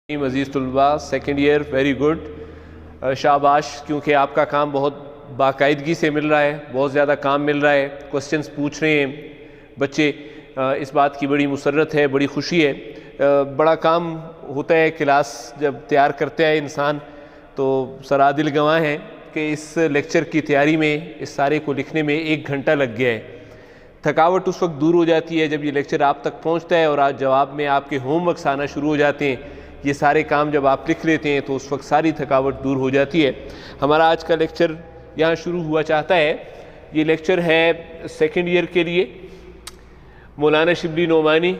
عزیز طلباء second year very good, شاباش، کیونکہ آپ کا کام بہت باقاعدگی سے مل رہا ہے، بہت زیادہ کام مل رہا ہے، کوسچنز پوچھ رہے ہیں بچے، اس بات کی بڑی مسرت ہے، بڑی خوشی ہے۔ بڑا کام ہوتا ہے کلاس جب تیار کرتے ہیں انسان، تو سرادل گواہ ہیں کہ اس لیکچر کی تیاری میں اس سارے کو لکھنے میں 1 گھنٹہ لگ گیا ہے۔ تھکاوٹ اس وقت دور ہو جاتی ہے جب یہ لیکچر آپ تک پہنچتا ہے اور آج جواب میں آپ کے ہوم ورکس آنا شروع ہو جاتے ہیں۔ یہ سارے کام جب آپ لکھ لیتے ہیں تو اس وقت ساری تھکاوٹ دور ہو جاتی ہے۔ ہمارا آج کا لیکچر یہاں شروع ہوا چاہتا ہے۔ یہ لیکچر ہے سیکنڈ ایئر کے لیے، مولانا شبلی نعمانی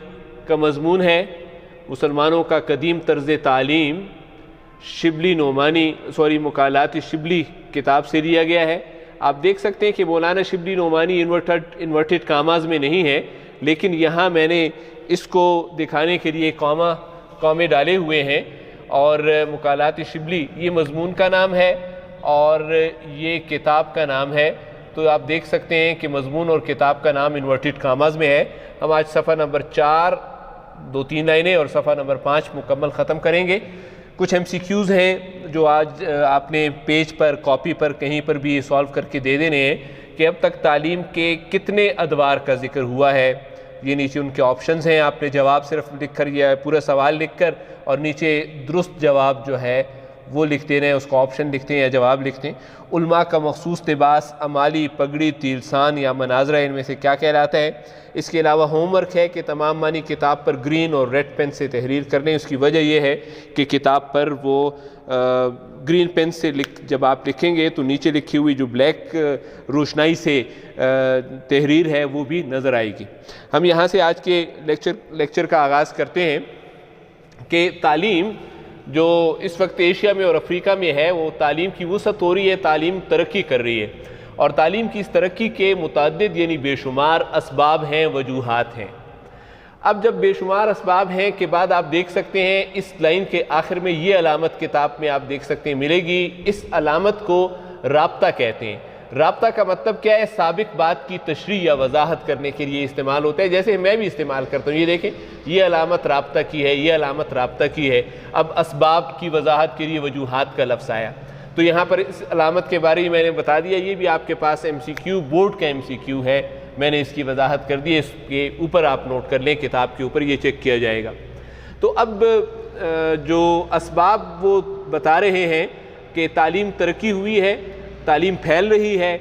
کا مضمون ہے مسلمانوں کا قدیم طرز تعلیم۔ شبلی نعمانی مقالات شبلی کتاب سے لیا گیا ہے۔ آپ دیکھ سکتے ہیں کہ مولانا شبلی نعمانی انورٹڈ کاماز میں نہیں ہے، لیکن یہاں میں نے اس کو دکھانے کے لیے کامے ڈالے ہوئے ہیں، اور مقالات شبلی یہ مضمون کا نام ہے اور یہ کتاب کا نام ہے۔ تو آپ دیکھ سکتے ہیں کہ مضمون اور کتاب کا نام انورٹڈ کاماز میں ہے۔ ہم آج صفحہ نمبر 4 2-3 لائنیں اور صفحہ نمبر 5 مکمل ختم کریں گے۔ کچھ MCQs ہیں جو آج آپ نے پیج پر، کاپی پر، کہیں پر بھی سالو کر کے دے دینے ہیں کہ اب تک تعلیم کے کتنے ادوار کا ذکر ہوا ہے۔ یہ نیچے ان کے آپشنز ہیں، آپ نے جواب صرف لکھ کر یا پورا سوال لکھ کر اور نیچے درست جواب جو ہے وہ لکھ دینا ہے، اس کو آپشن لکھتے ہیں یا جواب لکھتے ہیں۔ علماء کا مخصوص لباس عمالی، پگڑی، تیلسان یا مناظرہ ان میں سے کیا کہلاتا ہے؟ اس کے علاوہ ہوم ورک ہے کہ تمام معنی کتاب پر گرین اور ریڈ پین سے تحریر کرنے۔ اس کی وجہ یہ ہے کہ کتاب پر وہ گرین پین سے جب آپ لکھیں گے تو نیچے لکھی ہوئی جو بلیک روشنائی سے تحریر ہے وہ بھی نظر آئے گی۔ ہم یہاں سے آج کے لیکچر کا آغاز کرتے ہیں کہ تعلیم جو اس وقت ایشیا میں اور افریقہ میں ہے، وہ تعلیم کی وسعت ہو رہی ہے، تعلیم ترقی کر رہی ہے، اور تعلیم کی اس ترقی کے متعدد یعنی بے شمار اسباب ہیں، وجوہات ہیں۔ اب جب بے شمار اسباب ہیں کے بعد آپ دیکھ سکتے ہیں اس لائن کے آخر میں یہ علامت کتاب میں آپ دیکھ سکتے ہیں ملے گی۔ اس علامت کو رابطہ کہتے ہیں۔ رابطہ کا مطلب کیا ہے؟ سابق بات کی تشریح یا وضاحت کرنے کے لیے استعمال ہوتا ہے، جیسے میں بھی استعمال کرتا ہوں۔ یہ دیکھیں، یہ علامت رابطہ کی ہے، یہ علامت رابطہ کی ہے۔ اب اسباب کی وضاحت کے لیے وجوہات کا لفظ آیا، تو یہاں پر اس علامت کے بارے میں نے بتا دیا۔ یہ بھی آپ کے پاس MCQ بورڈ کا MCQ ہے، میں نے اس کی وضاحت کر دی، اس کے اوپر آپ نوٹ کر لیں، کتاب کے اوپر یہ چیک کیا جائے گا۔ تو اب جو اسباب وہ بتا رہے ہیں کہ تعلیم ترقی ہوئی ہے، تعلیم پھیل رہی ہے،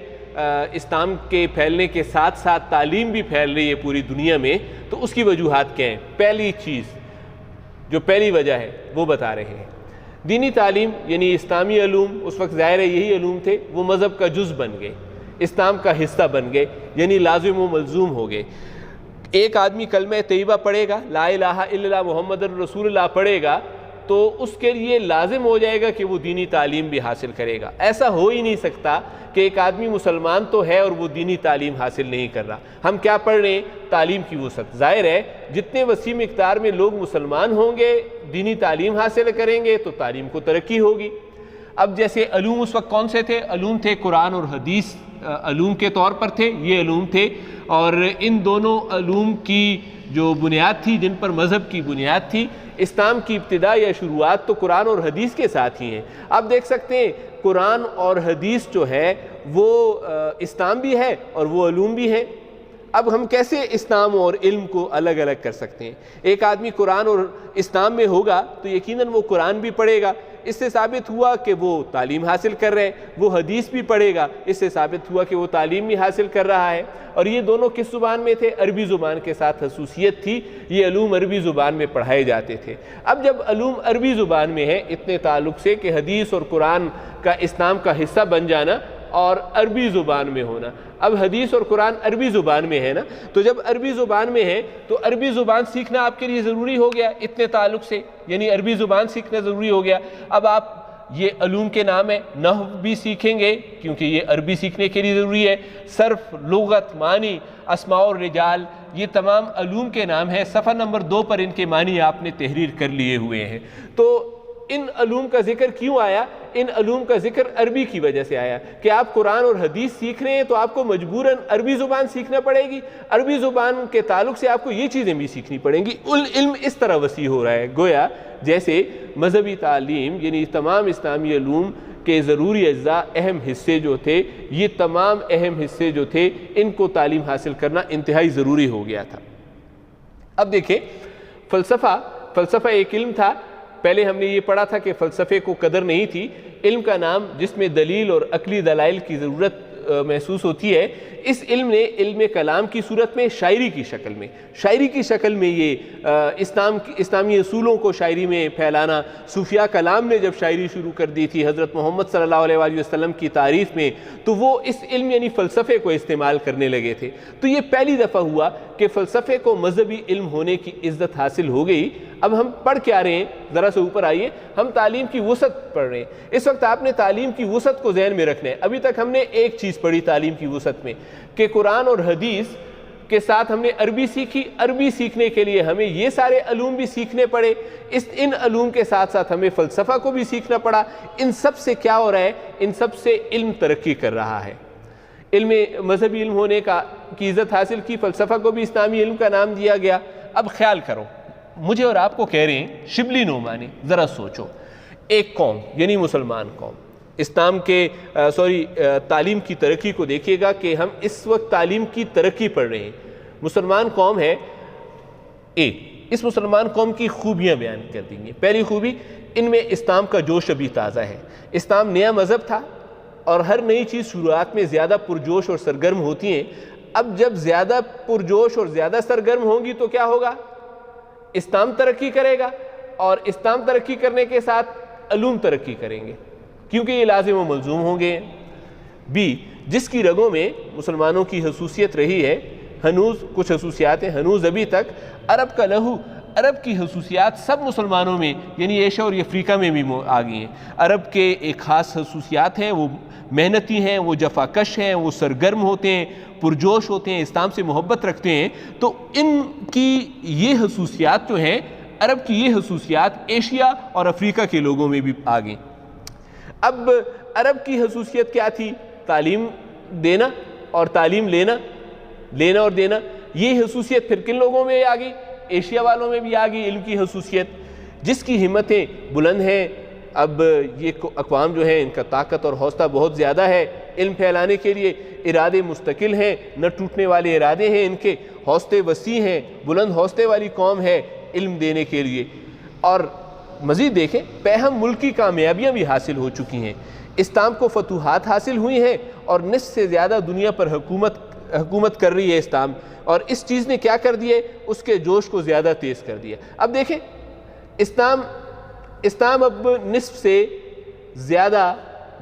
اسلام کے پھیلنے کے ساتھ ساتھ تعلیم بھی پھیل رہی ہے پوری دنیا میں، تو اس کی وجوہات کیا ہیں؟ پہلی چیز جو پہلی وجہ ہے وہ بتا رہے ہیں، دینی تعلیم یعنی اسلامی علوم، اس وقت ظاہر ہے یہی علوم تھے، وہ مذہب کا جز بن گئے، اسلام کا حصہ بن گئے، یعنی لازم و ملزوم ہو گئے۔ ایک آدمی کلمہ طیبہ پڑھے گا، لا الہ الا اللہ محمد الرسول اللہ پڑھے گا، تو اس کے لیے لازم ہو جائے گا کہ وہ دینی تعلیم بھی حاصل کرے گا۔ ایسا ہو ہی نہیں سکتا کہ ایک آدمی مسلمان تو ہے اور وہ دینی تعلیم حاصل نہیں کر رہا۔ ہم کیا پڑھ رہے ہیں؟ تعلیم کی وسعت۔ ظاہر ہے جتنے وسیع مقدار میں لوگ مسلمان ہوں گے، دینی تعلیم حاصل کریں گے، تو تعلیم کو ترقی ہوگی۔ اب جیسے علوم اس وقت کون سے تھے؟ علوم تھے قرآن اور حدیث، علوم کے طور پر تھے، یہ علوم تھے، اور ان دونوں علوم کی جو بنیاد تھی، جن پر مذہب کی بنیاد تھی، اسلام کی ابتدا یا شروعات تو قرآن اور حدیث کے ساتھ ہی ہیں۔ آپ دیکھ سکتے ہیں قرآن اور حدیث جو ہے وہ اسلام بھی ہے اور وہ علوم بھی ہیں۔ اب ہم کیسے اسلام اور علم کو الگ الگ کر سکتے ہیں؟ ایک آدمی قرآن اور اسلام میں ہوگا تو یقیناً وہ قرآن بھی پڑھے گا، اس سے ثابت ہوا کہ وہ تعلیم حاصل کر رہے ہیں۔ وہ حدیث بھی پڑھے گا، اس سے ثابت ہوا کہ وہ تعلیم بھی حاصل کر رہا ہے۔ اور یہ دونوں کس زبان میں تھے؟ عربی زبان کے ساتھ خصوصیت تھی، یہ علوم عربی زبان میں پڑھائے جاتے تھے۔ اب جب علوم عربی زبان میں ہے، اتنے تعلق سے کہ حدیث اور قرآن کا اسلام کا حصہ بن جانا اور عربی زبان میں ہونا، اب حدیث اور قرآن عربی زبان میں ہے نا، تو جب عربی زبان میں ہے تو عربی زبان سیکھنا آپ کے لیے ضروری ہو گیا، اتنے تعلق سے، یعنی عربی زبان سیکھنا ضروری ہو گیا۔ اب آپ یہ علوم کے نام ہے، نحو بھی سیکھیں گے کیونکہ یہ عربی سیکھنے کے لیے ضروری ہے، صرف، لغت، معنی، اسماء اور رجال، یہ تمام علوم کے نام ہیں۔ صفحہ نمبر 2 پر ان کے معنی آپ نے تحریر کر لیے ہوئے ہیں۔ تو ان علوم کا ذکر کیوں آیا؟ ان علوم کا ذکر عربی کی وجہ سے آیا کہ آپ قرآن اور حدیث سیکھ رہے ہیں تو آپ کو مجبوراً عربی زبان سیکھنا پڑے گی، عربی زبان کے تعلق سے آپ کو یہ چیزیں بھی سیکھنی پڑیں گی۔ علم اس طرح وسیع ہو رہا ہے، گویا جیسے مذہبی تعلیم یعنی تمام اسلامی علوم کے ضروری اجزاء، اہم حصے جو تھے، یہ تمام اہم حصے جو تھے ان کو تعلیم حاصل کرنا انتہائی ضروری ہو گیا تھا۔ اب دیکھیں فلسفہ ایک علم تھا، پہلے ہم نے یہ پڑھا تھا کہ فلسفے کو قدر نہیں تھی، علم کا نام جس میں دلیل اور عقلی دلائل کی ضرورت محسوس ہوتی ہے، اس علم نے علم کلام کی صورت میں شاعری کی شکل میں یہ اسلامی اصولوں کو شاعری میں پھیلانا، صوفیاء کلام نے جب شاعری شروع کر دی تھی حضرت محمد صلی اللہ علیہ وآلہ وسلم کی تعریف میں، تو وہ اس علم یعنی فلسفے کو استعمال کرنے لگے تھے۔ تو یہ پہلی دفعہ ہوا کہ فلسفے کو مذہبی علم ہونے کی عزت حاصل ہو گئی۔ اب ہم پڑھ کیا رہے ہیں؟ ذرا سے اوپر آئیے، ہم تعلیم کی وسعت پڑھ رہے ہیں۔ اس وقت آپ نے تعلیم کی وسعت کو ذہن میں رکھنا ہے۔ ابھی تک ہم نے ایک چیز پڑھی تعلیم کی وسعت میں کہ قرآن اور حدیث کے ساتھ ہم نے عربی سیکھی، عربی سیکھنے کے لیے ہمیں یہ سارے علوم بھی سیکھنے پڑے، ان علوم کے ساتھ ساتھ ہمیں فلسفہ کو بھی سیکھنا پڑا۔ ان سب سے کیا ہو رہا ہے؟ ان سب سے علم ترقی کر رہا ہے۔ علم مذہبی علم ہونے کی عزت حاصل کی، فلسفہ کو بھی اسلامی علم کا نام دیا گیا۔ اب خیال کرو، مجھے اور آپ کو کہہ رہے ہیں شبلی نعمانی، ذرا سوچو، ایک قوم یعنی مسلمان قوم اسلام کے تعلیم کی ترقی کو دیکھیے گا کہ ہم اس وقت تعلیم کی ترقی پڑھ رہے ہیں۔ مسلمان قوم ہے، اس مسلمان قوم کی خوبیاں بیان کر دیں گے۔ پہلی خوبی، ان میں اسلام کا جوش ابھی تازہ ہے۔ اسلام نیا مذہب تھا اور ہر نئی چیز شروعات میں زیادہ پرجوش اور سرگرم ہوتی ہیں۔ اب جب زیادہ پرجوش اور زیادہ سرگرم ہوں گی تو کیا ہوگا؟ اسلام ترقی کرے گا، اور اسلام ترقی کرنے کے ساتھ علوم ترقی کریں گے کیونکہ یہ لازم و ملزوم ہوں گے۔ جس کی رگوں میں مسلمانوں کی خصوصیت رہی ہے، ہنوز کچھ خصوصیات ہیں، ہنوز ابھی تک عرب کا لہو، عرب کی خصوصیات سب مسلمانوں میں یعنی ایشیا اور افریقہ میں بھی آ گئی ہیں۔ عرب کے ایک خاص خصوصیات ہیں، وہ محنتی ہیں، وہ جفاکش ہیں، وہ سرگرم ہوتے ہیں، پرجوش ہوتے ہیں، اسلام سے محبت رکھتے ہیں۔ تو ان کی یہ خصوصیات جو ہیں، عرب کی یہ خصوصیات ایشیا اور افریقہ کے لوگوں میں بھی آ گئیں۔ اب عرب کی خصوصیت کیا تھی؟ تعلیم دینا اور تعلیم لینا اور دینا۔ یہ خصوصیت پھر کن لوگوں میں آ گئی؟ ایشیا والوں میں بھی آ گئی علم کی خصوصیت، جس کی ہمتیں بلند ہیں۔ اب یہ اقوام جو ہیں ان کا طاقت اور حوصلہ بہت زیادہ ہے علم پھیلانے کے لیے، ارادے مستقل ہیں، نہ ٹوٹنے والے ارادے ہیں، ان کے حوصلے وسیع ہیں، بلند حوصلے والی قوم ہے علم دینے کے لیے۔ اور مزید دیکھیں، پیہم ملکی کامیابیاں بھی حاصل ہو چکی ہیں، اسلام کو فتوحات حاصل ہوئی ہیں، اور نصف سے زیادہ دنیا پر حکومت کر رہی ہے اسلام، اور اس چیز نے کیا کر دیا؟ اس کے جوش کو زیادہ تیز کر دیا۔ اب دیکھیں، اسلام اب نصف سے زیادہ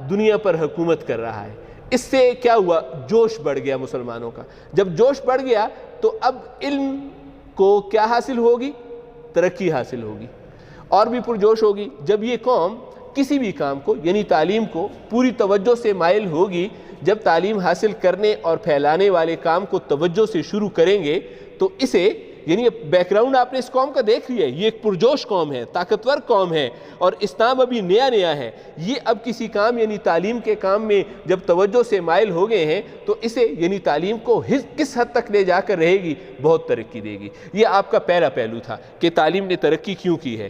دنیا پر حکومت کر رہا ہے۔ اس سے کیا ہوا؟ جوش بڑھ گیا مسلمانوں کا۔ جب جوش بڑھ گیا تو اب علم کو کیا حاصل ہوگی؟ ترقی حاصل ہوگی اور بھی پرجوش ہوگی۔ جب یہ قوم کسی بھی کام کو یعنی تعلیم کو پوری توجہ سے مائل ہوگی، جب تعلیم حاصل کرنے اور پھیلانے والے کام کو توجہ سے شروع کریں گے تو اسے یعنی بیک گراؤنڈ آپ نے اس قوم کا دیکھ لیا ہے، یہ ایک پرجوش قوم ہے، طاقتور قوم ہے، اور اسلام ابھی نیا ہے۔ یہ اب کسی کام یعنی تعلیم کے کام میں جب توجہ سے مائل ہو گئے ہیں تو اسے یعنی تعلیم کو کس حد تک لے جا کر رہے گی؟ بہت ترقی دے گی۔ یہ آپ کا پہلا پہلو تھا کہ تعلیم نے ترقی کیوں کی ہے۔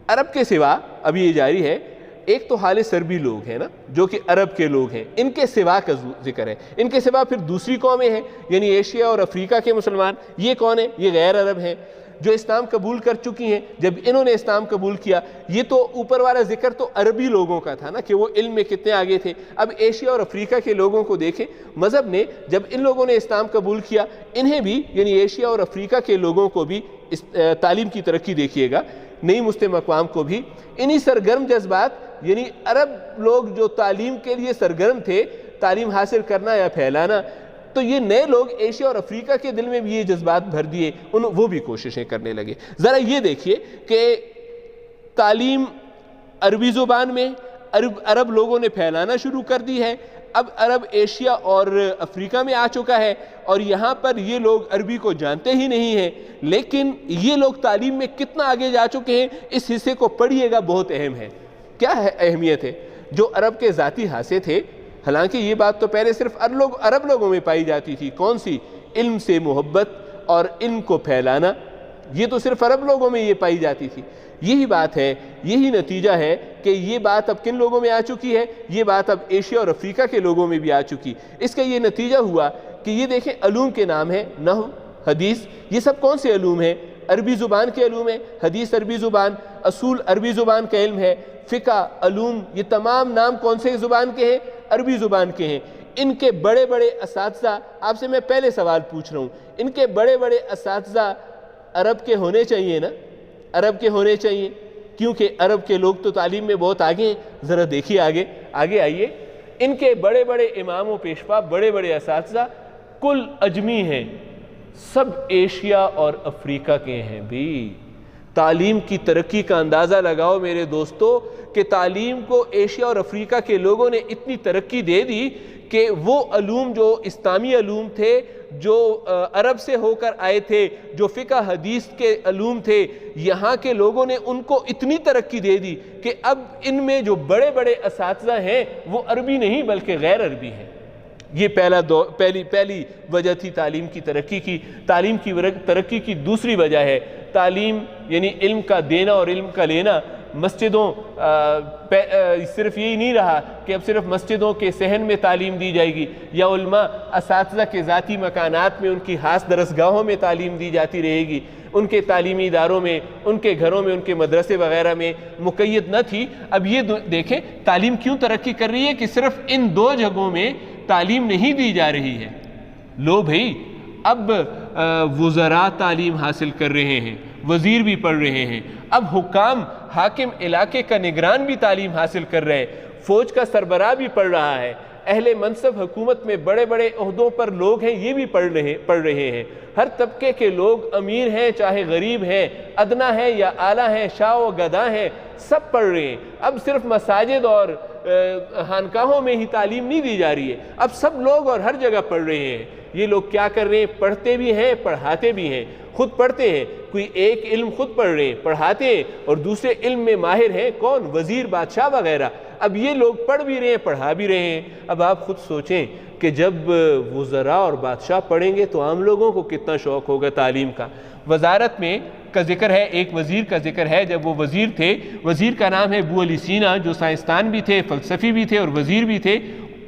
عرب کے سوا ابھی یہ جاری ہے، ایک تو حال سربی لوگ ہیں نا جو کہ عرب کے لوگ ہیں، ان کے سوا کا ذکر ہے۔ ان کے سوا پھر دوسری قومیں ہیں یعنی ایشیا اور افریقہ کے مسلمان۔ یہ کون ہیں؟ یہ غیر عرب ہیں جو اسلام قبول کر چکی ہیں۔ جب انہوں نے اسلام قبول کیا، یہ تو اوپر والا ذکر تو عربی لوگوں کا تھا نا کہ وہ علم میں کتنے آگے تھے۔ اب ایشیا اور افریقہ کے لوگوں کو دیکھیں، مذہب نے جب ان لوگوں نے اسلام قبول کیا، انہیں بھی یعنی ایشیا اور افریقہ کے لوگوں کو بھی تعلیم کی ترقی دیکھیے گا، نئی مسلم اقوام کو بھی انہی سرگرم جذبات یعنی عرب لوگ جو تعلیم کے لیے سرگرم تھے، تعلیم حاصل کرنا یا پھیلانا، تو یہ نئے لوگ ایشیا اور افریقہ کے دل میں بھی یہ جذبات بھر دیے، وہ بھی کوششیں کرنے لگے۔ ذرا یہ دیکھیے کہ تعلیم عربی زبان میں عرب لوگوں نے پھیلانا شروع کر دی ہے، اب عرب ایشیا اور افریقہ میں آ چکا ہے اور یہاں پر یہ لوگ عربی کو جانتے ہی نہیں ہیں، لیکن یہ لوگ تعلیم میں کتنا آگے جا چکے ہیں اس حصے کو پڑھیے گا، بہت اہم ہے۔ کیا ہے اہمیت ہے؟ جو عرب کے ذاتی حاصے تھے، حالانکہ یہ بات تو پہلے صرف عرب لوگوں میں پائی جاتی تھی، کون سی؟ علم سے محبت اور علم کو پھیلانا، یہ تو صرف عرب لوگوں میں یہ پائی جاتی تھی۔ یہی بات ہے، یہی نتیجہ ہے کہ یہ بات اب کن لوگوں میں آ چکی ہے؟ یہ بات اب ایشیا اور افریقہ کے لوگوں میں بھی آ چکی۔ اس کا یہ نتیجہ ہوا کہ یہ دیکھیں علوم کے نام ہیں، نحو، حدیث، یہ سب کون سے علوم ہیں؟ عربی زبان کے علوم ہیں، حدیث عربی زبان، اصول عربی زبان کا علم ہے، فقہ، علوم، یہ تمام نام کون سے زبان کے ہیں؟ عربی زبان کے ہیں۔ ان کے بڑے بڑے اساتذہ، آپ سے میں پہلے سوال پوچھ رہا ہوں، ان کے بڑے بڑے اساتذہ عرب کے ہونے چاہیے نا؟ عرب کے ہونے چاہیے، کیونکہ عرب کے لوگ تو تعلیم میں بہت آگے ہیں۔ ذرا دیکھیے آگے آئیے، ان کے بڑے بڑے امام و پیشوا، بڑے بڑے اساتذہ کل اجمی ہیں، سب ایشیا اور افریقہ کے ہیں بھی۔ تعلیم کی ترقی کا اندازہ لگاؤ میرے دوستو کہ تعلیم کو ایشیا اور افریقہ کے لوگوں نے اتنی ترقی دے دی کہ وہ علوم جو اسلامی علوم تھے، جو عرب سے ہو کر آئے تھے، جو فقہ حدیث کے علوم تھے، یہاں کے لوگوں نے ان کو اتنی ترقی دے دی کہ اب ان میں جو بڑے بڑے اساتذہ ہیں وہ عربی نہیں بلکہ غیر عربی ہیں۔ یہ پہلی وجہ تھی تعلیم کی ترقی کی۔ تعلیم کی ترقی کی دوسری وجہ ہے تعلیم یعنی علم کا دینا اور علم کا لینا۔ مسجدوں صرف یہی نہیں رہا کہ اب صرف مسجدوں کے صحن میں تعلیم دی جائے گی، یا علماء اساتذہ کے ذاتی مکانات میں، ان کی خاص درسگاہوں میں تعلیم دی جاتی رہے گی، ان کے تعلیمی اداروں میں، ان کے گھروں میں، ان کے مدرسے وغیرہ میں مقید نہ تھی۔ اب یہ دیکھیں تعلیم کیوں ترقی کر رہی ہے کہ صرف ان دو جگہوں میں تعلیم نہیں دی جا رہی ہے۔ لو بھائی، اب وزراء تعلیم حاصل کر رہے ہیں، وزیر بھی پڑھ رہے ہیں، اب حکام، حاکم علاقے کا نگران بھی تعلیم حاصل کر رہے ہیں، فوج کا سربراہ بھی پڑھ رہا ہے، اہل منصب حکومت میں بڑے بڑے عہدوں پر لوگ ہیں یہ بھی پڑھ رہے ہیں، ہر طبقے کے لوگ امیر ہیں چاہے غریب ہیں، ادنا ہیں یا اعلیٰ ہیں، شاہ و گدا ہیں، سب پڑھ رہے ہیں۔ اب صرف مساجد اور خانقاہوں میں ہی تعلیم نہیں دی جا رہی ہے، اب سب لوگ اور ہر جگہ پڑھ رہے ہیں۔ یہ لوگ کیا کر رہے ہیں؟ پڑھتے بھی ہیں، پڑھاتے بھی ہیں۔ خود پڑھتے ہیں، کوئی ایک علم خود پڑھ رہے ہیں، پڑھاتے ہیں، اور دوسرے علم میں ماہر ہیں، کون؟ وزیر، بادشاہ وغیرہ۔ اب یہ لوگ پڑھ بھی رہے ہیں، پڑھا بھی رہے ہیں۔ اب آپ خود سوچیں کہ جب وزراء اور بادشاہ پڑھیں گے تو عام لوگوں کو کتنا شوق ہوگا تعلیم کا۔ وزارت میں کا ذکر ہے، ایک وزیر کا ذکر ہے، جب وہ وزیر تھے، وزیر کا نام ہے ابو علی سینا، جو سائنسدان بھی تھے، فلسفی بھی تھے اور وزیر بھی تھے۔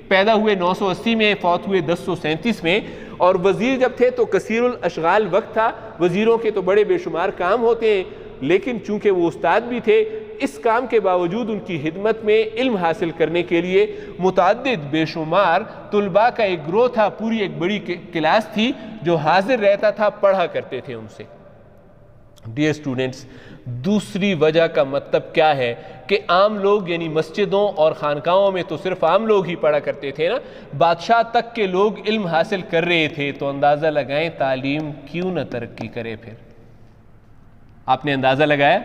پیدا ہوئے 980 میں، فوت ہوئے 1037 میں، اور وزیر جب تھے تو کثیر الاشغال وقت تھا، وزیروں کے تو بڑے بے شمار کام ہوتے ہیں، لیکن چونکہ وہ استاد بھی تھے، اس کام کے باوجود ان کی خدمت میں علم حاصل کرنے کے لیے متعدد بے شمار طلباء کا ایک گروہ تھا، پوری ایک بڑی کلاس تھی جو حاضر رہتا تھا، پڑھا کرتے تھے ان سے۔ ڈیئر اسٹوڈنٹس، دوسری وجہ کا مطلب کیا ہے کہ عام لوگ یعنی مسجدوں اور خانقاہوں میں تو صرف عام لوگ ہی پڑھا کرتے تھے نا، بادشاہ تک کے لوگ علم حاصل کر رہے تھے، تو اندازہ لگائیں تعلیم کیوں نہ ترقی کرے۔ پھر آپ نے اندازہ لگایا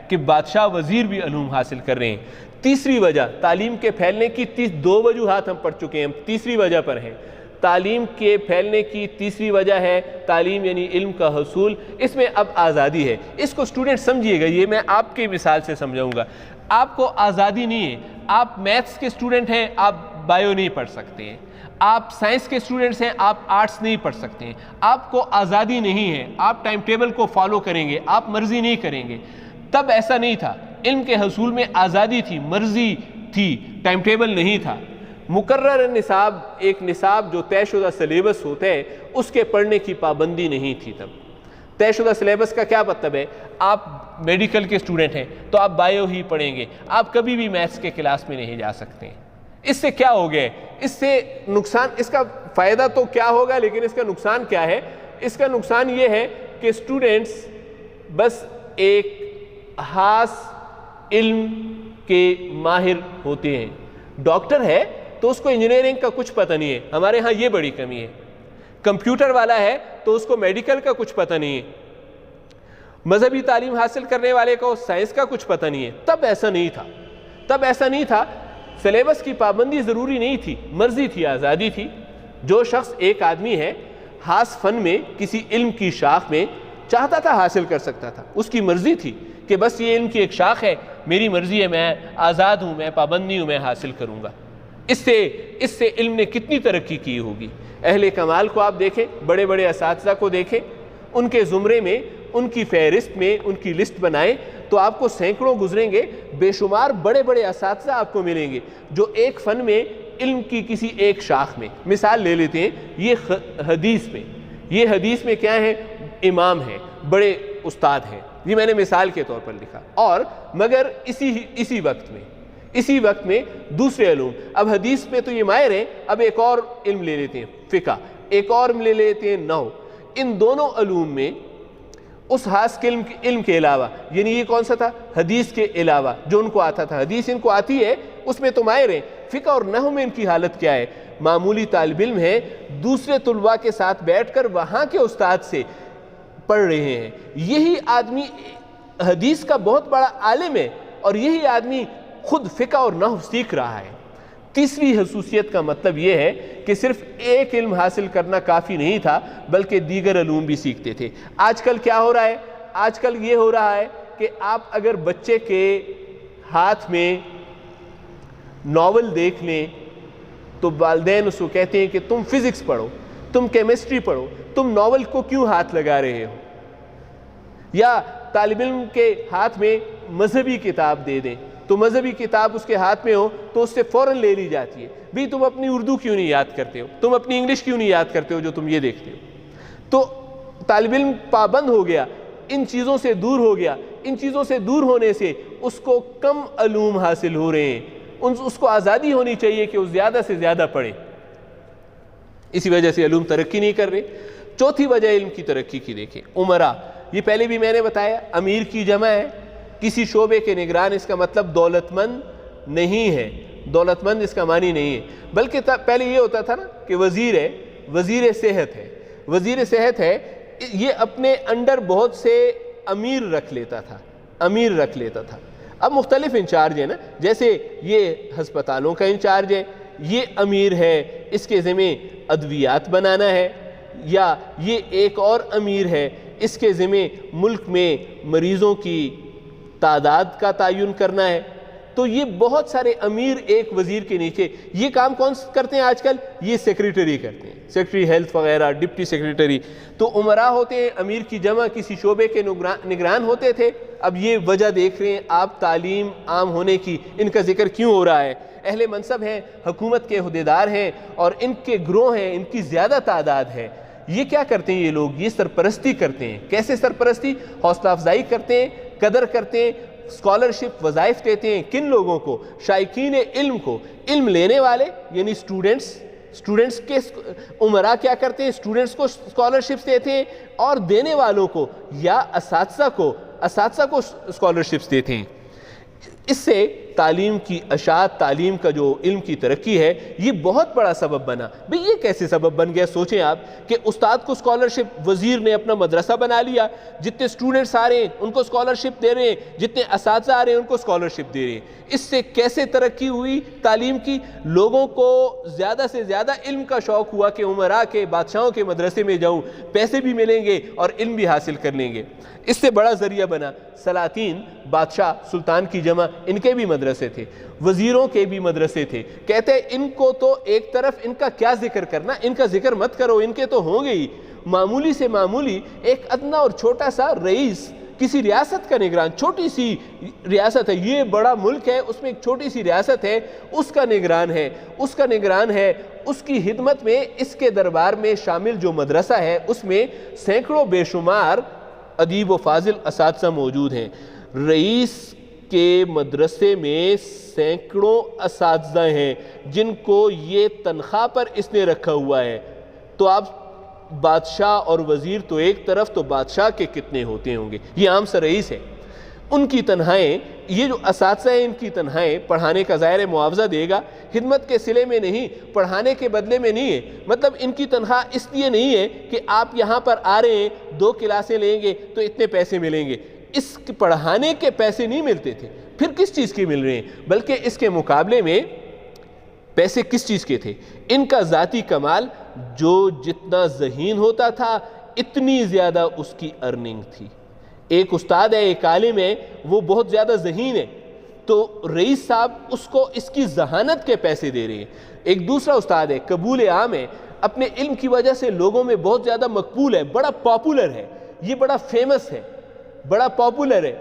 کہ بادشاہ وزیر بھی علوم حاصل کر رہے ہیں۔ تیسری وجہ تعلیم کے پھیلنے کی دو وجوہات ہم پڑھ چکے ہیں، ہم تیسری وجہ پر ہیں۔ تعلیم کے پھیلنے کی تیسری وجہ ہے تعلیم یعنی علم کا حصول، اس میں اب آزادی ہے۔ اس کو سٹوڈنٹ سمجھیے گا، یہ میں آپ کی مثال سے سمجھاؤں گا۔ آپ کو آزادی نہیں ہے، آپ میتھس کے سٹوڈنٹ ہیں، آپ بایو نہیں پڑھ سکتے ہیں، آپ سائنس کے سٹوڈنٹس ہیں، آپ آرٹس نہیں پڑھ سکتے ہیں، آپ کو آزادی نہیں ہے، آپ ٹائم ٹیبل کو فالو کریں گے، آپ مرضی نہیں کریں گے۔ تب ایسا نہیں تھا، علم کے حصول میں آزادی تھی، مرضی تھی، ٹائم ٹیبل نہیں تھا۔ مقرر نصاب، ایک نصاب جو طے شدہ سلیبس ہوتا ہے، اس کے پڑھنے کی پابندی نہیں تھی تب۔ طے شدہ سلیبس کا کیا مطلب ہے؟ آپ میڈیکل کے سٹوڈنٹ ہیں تو آپ بایو ہی پڑھیں گے، آپ کبھی بھی میتھس کے کلاس میں نہیں جا سکتے ہیں۔ اس سے کیا ہو گیا؟ اس سے نقصان، اس کا فائدہ تو کیا ہوگا لیکن اس کا نقصان کیا ہے؟ اس کا نقصان یہ ہے کہ سٹوڈنٹس بس ایک خاص علم کے ماہر ہوتے ہیں۔ ڈاکٹر ہے تو اس کو انجینئرنگ کا کچھ پتہ نہیں ہے، ہمارے ہاں یہ بڑی کمی ہے۔ کمپیوٹر والا ہے تو اس کو میڈیکل کا کچھ پتہ نہیں ہے، مذہبی تعلیم حاصل کرنے والے کو سائنس کا کچھ پتہ نہیں ہے۔ تب ایسا نہیں تھا، تب ایسا نہیں تھا۔ سلیبس کی پابندی ضروری نہیں تھی، مرضی تھی، آزادی تھی. جو شخص ایک آدمی ہے خاص فن میں کسی علم کی شاخ میں چاہتا تھا حاصل کر سکتا تھا، اس کی مرضی تھی کہ بس یہ علم کی ایک شاخ ہے، میری مرضی ہے، میں آزاد ہوں، میں پابند نہیں ہوں، میں حاصل کروں گا. اس سے علم نے کتنی ترقی کی ہوگی. اہل کمال کو آپ دیکھیں، بڑے بڑے اساتذہ کو دیکھیں، ان کے زمرے میں، ان کی فہرست میں ان کی لسٹ بنائیں تو آپ کو سینکڑوں گزریں گے، بے شمار بڑے بڑے اساتذہ آپ کو ملیں گے جو ایک فن میں، علم کی کسی ایک شاخ میں. مثال لے لیتے ہیں، یہ حدیث میں کیا ہیں؟ امام ہیں، بڑے استاد ہیں. یہ میں نے مثال کے طور پر لکھا. اور مگر اسی وقت میں دوسرے علوم، اب حدیث میں تو یہ ماہر ہیں، اب ایک اور علم لے لیتے ہیں فقہ، ایک اور لے لیتے ہیں نحو. ان دونوں علوم میں اس خاص علم کے علاوہ، یعنی یہ کون سا تھا؟ حدیث کے علاوہ جو ان کو آتا تھا، حدیث ان کو آتی ہے، اس میں تو ماہر ہیں. فقہ اور نحو میں ان کی حالت کیا ہے؟ معمولی طالب علم ہے، دوسرے طلباء کے ساتھ بیٹھ کر وہاں کے استاد سے پڑھ رہے ہیں. یہی آدمی حدیث کا بہت بڑا عالم ہے اور یہی آدمی خود فقہ اور نحو سیکھ رہا ہے. تیسری خصوصیت کا مطلب یہ ہے کہ صرف ایک علم حاصل کرنا کافی نہیں تھا بلکہ دیگر علوم بھی سیکھتے تھے. آج کل کیا ہو رہا ہے؟ آج کل یہ ہو رہا ہے کہ آپ اگر بچے کے ہاتھ میں ناول دیکھ لیں تو والدین اس کو کہتے ہیں کہ تم فزکس پڑھو، تم کیمسٹری پڑھو، تم ناول کو کیوں ہاتھ لگا رہے ہو؟ یا طالب علم کے ہاتھ میں مذہبی کتاب دے دیں تو مذہبی کتاب اس کے ہاتھ میں ہو تو اس سے فوراً لے لی جاتی ہے. بھی تم اپنی اردو کیوں نہیں یاد کرتے ہو؟ تم اپنی انگلش کیوں نہیں یاد کرتے ہو جو تم یہ دیکھتے ہو؟ تو طالب علم پابند ہو گیا، ان چیزوں سے دور ہو گیا. ان چیزوں سے دور ہونے سے اس کو کم علوم حاصل ہو رہے ہیں. اس کو آزادی ہونی چاہیے کہ وہ زیادہ سے زیادہ پڑھے. اسی وجہ سے علوم ترقی نہیں کر رہے. چوتھی وجہ علم کی ترقی کی دیکھیں، عمرا. یہ پہلے بھی میں نے بتایا، امیر کی جمع ہے. کسی شعبے کے نگران اس کا مطلب دولت مند نہیں ہے، دولت مند اس کا معنی نہیں ہے، بلکہ پہلے یہ ہوتا تھا نا کہ وزیر ہے، وزیر صحت ہے. وزیر صحت ہے، یہ اپنے انڈر بہت سے امیر رکھ لیتا تھا. اب مختلف انچارج ہیں نا، جیسے یہ ہسپتالوں کا انچارج ہے، یہ امیر ہے، اس کے ذمہ ادویات بنانا ہے. یا یہ ایک اور امیر ہے، اس کے ذمہ ملک میں مریضوں کی تعداد کا تعین کرنا ہے. تو یہ بہت سارے امیر ایک وزیر کے نیچے. یہ کام کون کرتے ہیں آج کل؟ یہ سیکریٹری کرتے ہیں، سیکریٹری ہیلتھ وغیرہ، ڈپٹی سیکریٹری. تو عمرا ہوتے ہیں، امیر کی جمع کسی شعبے کے نگران ہوتے تھے. اب یہ وجہ دیکھ رہے ہیں آپ تعلیم عام ہونے کی، ان کا ذکر کیوں ہو رہا ہے؟ اہل منصب ہیں، حکومت کے عہدیدار ہیں اور ان کے گروہ ہیں، ان کی زیادہ تعداد ہے. یہ کیا کرتے ہیں یہ لوگ؟ یہ سرپرستی کرتے ہیں. کیسے سرپرستی؟ حوصلہ افزائی کرتے ہیں، قدر کرتے ہیں، اسکالرشپ وظائف دیتے ہیں. کن لوگوں کو؟ شائقین علم کو. علم لینے والے یعنی اسٹوڈنٹس کے عمرا کیا کرتے ہیں؟ اسٹوڈنٹس کو اسکالرشپس دیتے ہیں، اور دینے والوں کو یا اساتذہ کو اسکالرشپس دیتے ہیں. اس سے تعلیم کی اشاعت، تعلیم کا جو علم کی ترقی ہے، یہ بہت بڑا سبب بنا. بھئی یہ کیسے سبب بن گیا؟ سوچیں آپ کہ استاد کو اسکالرشپ، وزیر نے اپنا مدرسہ بنا لیا، جتنے اسٹوڈنٹس آ رہے ہیں ان کو اسکالرشپ دے رہے ہیں، جتنے اساتذہ آ رہے ہیں ان کو اسکالرشپ دے رہے ہیں. اس سے کیسے ترقی ہوئی تعلیم کی؟ لوگوں کو زیادہ سے زیادہ علم کا شوق ہوا کہ عمرا کے، بادشاہوں کے مدرسے میں جاؤں، پیسے بھی ملیں گے اور علم بھی حاصل کر لیں گے. اس سے بڑا ذریعہ بنا سلاطین، بادشاہ، سلطان کی جمع، ان کے بھی مدرسے تھے، وزیروں کے بھی مدرسے تھے. کہتے ہیں ان کو تو ایک طرف ان کا کیا ذکر کرنا، ان کا ذکر مت کرو، ان کے تو ہوں گے ہی. معمولی سے معمولی ایک ادنا اور چھوٹا سا رئیس، کسی ریاست کا نگران، چھوٹی سی ریاست ہے، یہ بڑا ملک ہے، اس میں ایک چھوٹی سی ریاست ہے، اس کا نگران ہے. اس کی خدمت میں، اس کے دربار میں شامل جو مدرسہ ہے اس میں سینکڑوں بے شمار ادیب و فاضل اساتذہ موجود ہیں. رئیس کے مدرسے میں سینکڑوں اساتذہ ہیں جن کو یہ تنخواہ پر اس نے رکھا ہوا ہے. تو آپ بادشاہ اور وزیر تو ایک طرف، تو بادشاہ کے کتنے ہوتے ہوں گے؟ یہ عام سا رئیس ہے. ان کی تنخواہیں، یہ جو اساتذہ ہیں ان کی تنخواہیں، پڑھانے کا ظاہر معاوضہ دے گا، خدمت کے صلے میں نہیں، پڑھانے کے بدلے میں نہیں ہے. مطلب ان کی تنخواہ اس لیے نہیں ہے کہ آپ یہاں پر آ رہے ہیں، 2 کلاسیں لیں گے تو اتنے پیسے ملیں گے. اس پڑھانے کے پیسے نہیں ملتے تھے. پھر کس چیز کے مل رہے ہیں؟ بلکہ اس کے مقابلے میں پیسے کس چیز کے تھے؟ ان کا ذاتی کمال، جو جتنا ذہین ہوتا تھا اتنی زیادہ اس کی ارننگ تھی۔ ایک استاد ہے، ایک عالم ہے، وہ بہت زیادہ ذہین ہے تو رئیس صاحب اس کو اس کی ذہانت کے پیسے دے رہے ہیں۔ ایک دوسرا استاد ہے، قبول عام ہے، اپنے علم کی وجہ سے لوگوں میں بہت زیادہ مقبول ہے، بڑا پاپولر ہے، یہ بڑا فیمس ہے، بڑا پاپولر ہے،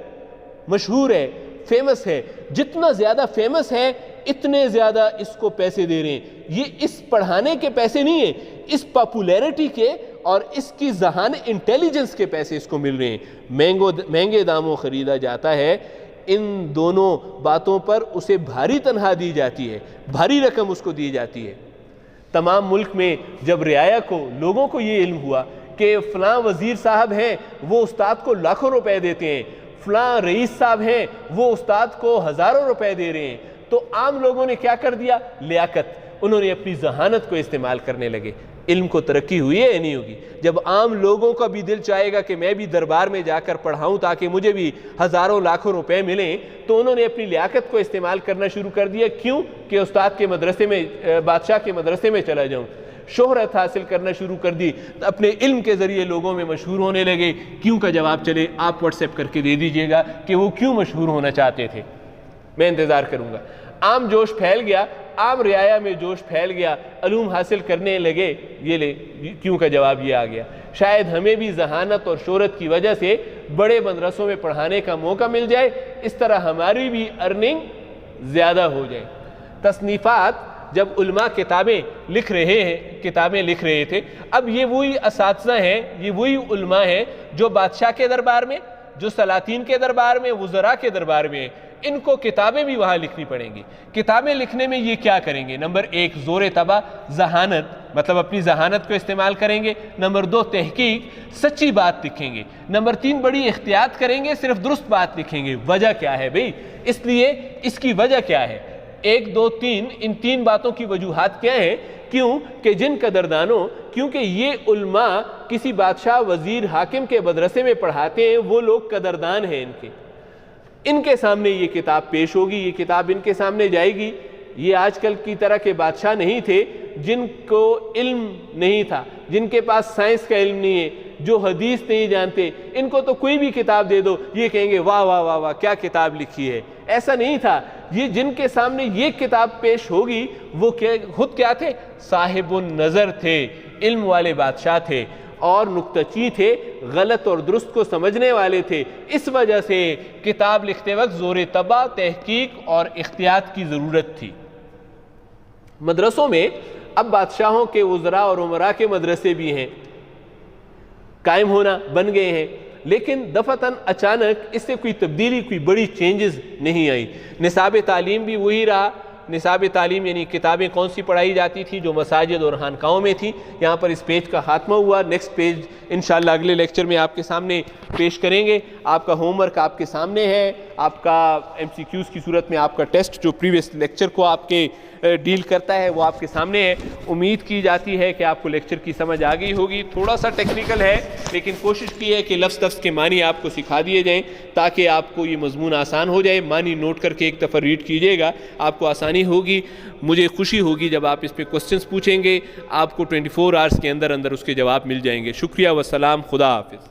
مشہور ہے، فیمس ہے۔ جتنا زیادہ فیمس ہے اتنے زیادہ اس کو پیسے دے رہے ہیں۔ یہ اس پڑھانے کے پیسے نہیں ہیں، اس پاپولیرٹی کے اور اس کی ذہانت انٹیلیجنس کے پیسے اس کو مل رہے ہیں۔ مہنگے داموں خریدا جاتا ہے۔ ان دونوں باتوں پر اسے بھاری تنخواہ دی جاتی ہے، بھاری رقم اس کو دی جاتی ہے۔ تمام ملک میں جب رعایا کو، لوگوں کو یہ علم ہوا کہ فلاں وزیر صاحب ہیں وہ استاد کو لاکھوں روپے دیتے ہیں، فلاں رئیس صاحب ہیں وہ استاد کو ہزاروں روپے دے رہے ہیں، تو عام لوگوں نے کیا کر دیا؟ لیاقت، انہوں نے اپنی ذہانت کو استعمال کرنے لگے۔ علم کو ترقی ہوئی ہے یا نہیں ہوگی؟ جب عام لوگوں کا بھی دل چاہے گا کہ میں بھی دربار میں جا کر پڑھاؤں تاکہ مجھے بھی ہزاروں لاکھوں روپے ملیں، تو انہوں نے اپنی لیاقت کو استعمال کرنا شروع کر دیا۔ کیوں؟ کہ استاد کے مدرسے میں، بادشاہ کے مدرسے میں چلا جاؤں، شہرت حاصل کرنا شروع کر دی، اپنے علم کے ذریعے لوگوں میں مشہور ہونے لگے۔ کیوں کا جواب چلے آپ واٹس ایپ کر کے دے دیجئے گا کہ وہ کیوں مشہور ہونا چاہتے تھے، میں انتظار کروں گا۔ عام جوش پھیل گیا، عام رعایا میں جوش پھیل گیا، علوم حاصل کرنے لگے۔ یہ لے کیوں کا جواب یہ آ گیا۔ شاید ہمیں بھی ذہانت اور شہرت کی وجہ سے بڑے مدرسوں میں پڑھانے کا موقع مل جائے، اس طرح ہماری بھی ارننگ زیادہ ہو جائے۔ تصنیفات، جب علماء کتابیں لکھ رہے تھے، اب یہ وہی اساتذہ ہیں، یہ وہی علماء ہیں جو بادشاہ کے دربار میں، جو سلاطین کے دربار میں، وزراء کے دربار میں ہیں۔ ان کو کتابیں بھی وہاں لکھنی پڑیں گی۔ کتابیں لکھنے میں یہ کیا کریں گے؟ نمبر 1 زور طبع، ذہانت، مطلب اپنی ذہانت کو استعمال کریں گے۔ نمبر 2 تحقیق، سچی بات لکھیں گے۔ نمبر 3 بڑی احتیاط کریں گے، صرف درست بات لکھیں گے۔ وجہ کیا ہے بھئی؟ اس لیے اس کی وجہ کیا ہے؟ 1 2 3، ان 3 باتوں کی وجوہات کیا ہیں؟ کیوں کہ جن قدردانوں، کیونکہ یہ علماء کسی بادشاہ، وزیر، حاکم کے مدرسے میں پڑھاتے ہیں، وہ لوگ قدردان ہیں ان کے سامنے یہ کتاب پیش ہوگی، یہ کتاب ان کے سامنے جائے گی۔ یہ آج کل کی طرح کے بادشاہ نہیں تھے جن کو علم نہیں تھا، جن کے پاس سائنس کا علم نہیں ہے، جو حدیث نہیں جانتے، ان کو تو کوئی بھی کتاب دے دو یہ کہیں گے واہ واہ واہ واہ کیا کتاب لکھی ہے۔ ایسا نہیں تھا۔ یہ جن کے سامنے یہ کتاب پیش ہوگی وہ خود کیا تھے؟ صاحب النظر تھے، علم والے بادشاہ تھے اور نکتہ چی تھے، غلط اور درست کو سمجھنے والے تھے۔ اس وجہ سے کتاب لکھتے وقت زور طبع، تحقیق اور احتیاط کی ضرورت تھی۔ مدرسوں میں اب بادشاہوں کے، وزراء اور امراء کے مدرسے بھی ہیں، قائم ہونا بن گئے ہیں، لیکن دفعتاً اچانک اس سے کوئی تبدیلی، کوئی بڑی چینجز نہیں آئی۔ نصاب تعلیم بھی وہی رہا۔ نصاب تعلیم یعنی کتابیں کون سی پڑھائی جاتی تھی؟ جو مساجد اور خانقاہوں میں تھیں۔ یہاں پر اس پیج کا خاتمہ ہوا۔ نیکسٹ پیج انشاءاللہ اگلے لیکچر میں آپ کے سامنے پیش کریں گے۔ آپ کا ہوم ورک آپ کے سامنے ہے، آپ کا MCQs کی صورت میں آپ کا ٹیسٹ جو پریویس لیکچر کو آپ کے ڈیل کرتا ہے وہ آپ کے سامنے ہے۔ امید کی جاتی ہے کہ آپ کو لیکچر کی سمجھ آ گئی ہوگی۔ تھوڑا سا ٹیکنیکل ہے لیکن کوشش کی ہے کہ لفظ کے معنی آپ کو سکھا دیے جائیں تاکہ آپ کو یہ مضمون آسان ہو جائے۔ معنی نوٹ کر کے ایک دفعہ ریڈ کیجئے گا، آپ کو آسانی ہوگی۔ مجھے خوشی ہوگی جب آپ اس پہ کوسچنز پوچھیں گے، آپ کو 24 آورز کے اندر اس کے جواب مل جائیں گے۔ شکریہ والسلام، خدا حافظ۔